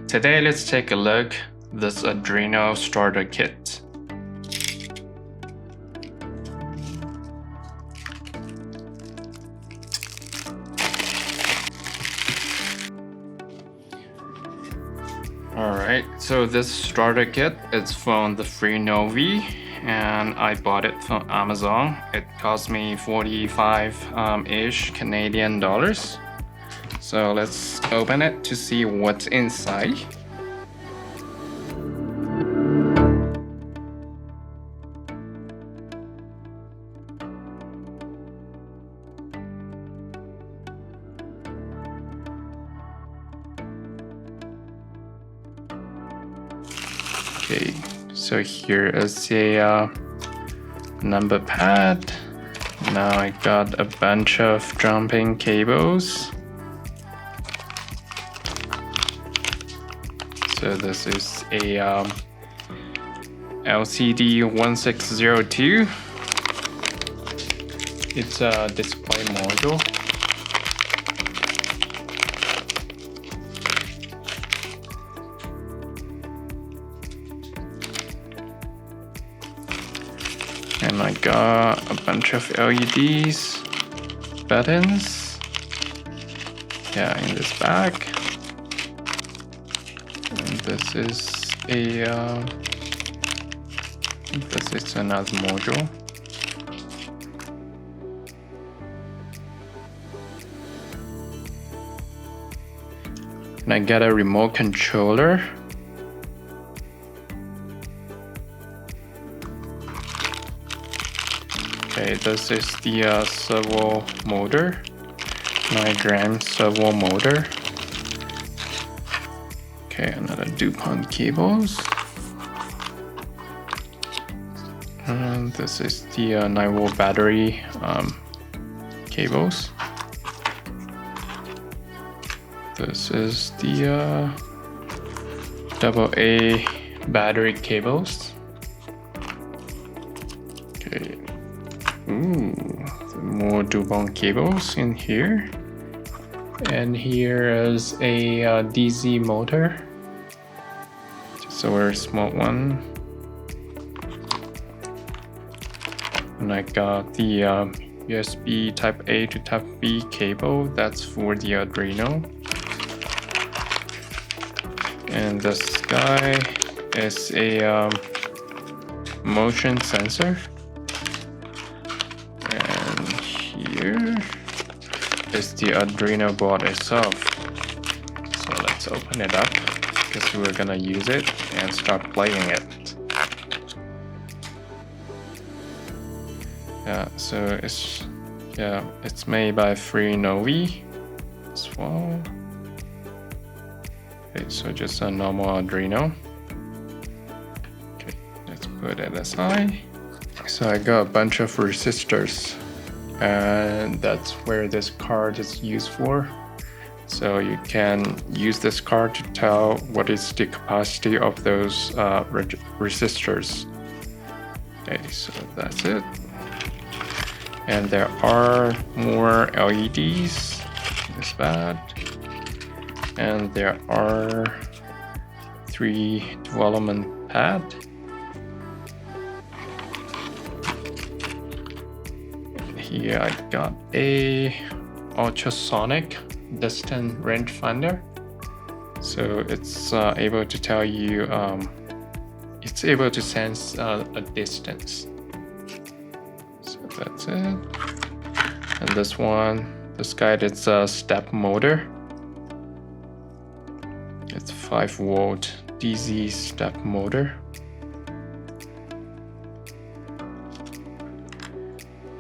Today let's take a look at this Arduino starter kit. Alright, so this starter kit is from the free Novi and I bought it from Amazon. It cost me 45-ish Canadian dollars. So let's open it to see what's inside. Okay, so here is a number pad. Now I got a bunch of jumping cables. So this is a LCD 1602. It's a display module. And I got a bunch of LEDs, buttons, in this bag. And this is another module. And I got a remote controller. Okay, this is the servo motor, 9-gram servo motor. Okay, another DuPont cables. And this is the 9-volt battery cables. This is the AA battery cables. Okay. More DuPont cables in here. And here is a DC motor. Just a very small one. And I got the USB type A to type B cable. That's for the Arduino. And this guy is a motion sensor. And here is the Arduino board itself. So let's open it up because we're gonna use it and start playing it. So it's made by Free Novi as well. Okay, so just a normal Arduino. Okay, let's put it aside. So I got a bunch of resistors, and that's where this card is used for. So you can use this card to tell what is the capacity of those resistors. Okay, so that's it. And there are more LEDs in this bag. And there are 3 development pads. Here I got a ultrasonic distance rangefinder. So it's able to tell you, it's able to sense a distance. So that's it. And this guy, it's a step motor. It's 5-volt DC step motor.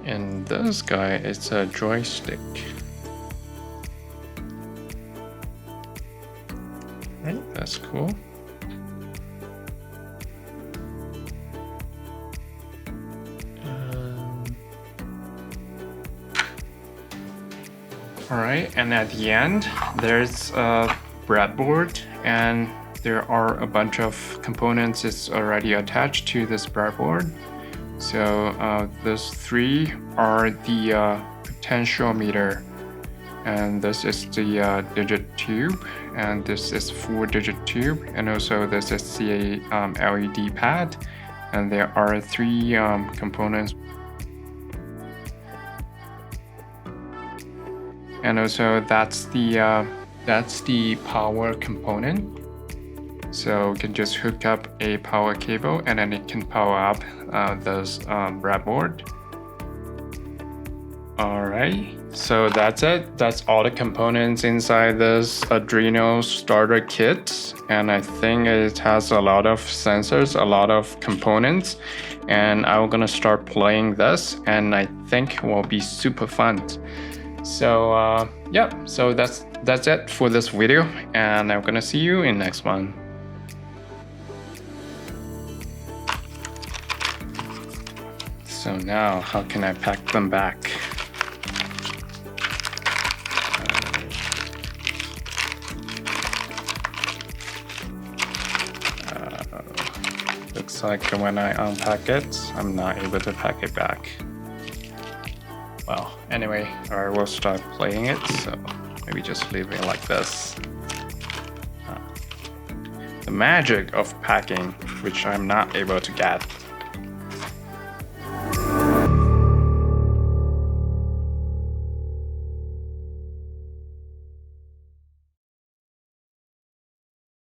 And this guy, it's a joystick. Right, that's cool. Alright, and at the end, there's a breadboard, and there are a bunch of components that's already attached to this breadboard. So those 3 are the potentiometer and this is the digit tube, and this is 4-digit tube, and also this is the LED pad, and there are 3 components. And also that's the power component. So you can just hook up a power cable and then it can power up this breadboard. Alright, so that's it. That's all the components inside this Arduino starter kit. And I think it has a lot of sensors, a lot of components. And I'm gonna start playing this, and I think it will be super fun. So yeah, so that's it for this video, and I'm gonna see you in next one. So now, how can I pack them back? Looks like when I unpack it, I'm not able to pack it back. Well, anyway, I will start playing it, so maybe just leave it like this. The magic of packing, which I'm not able to get.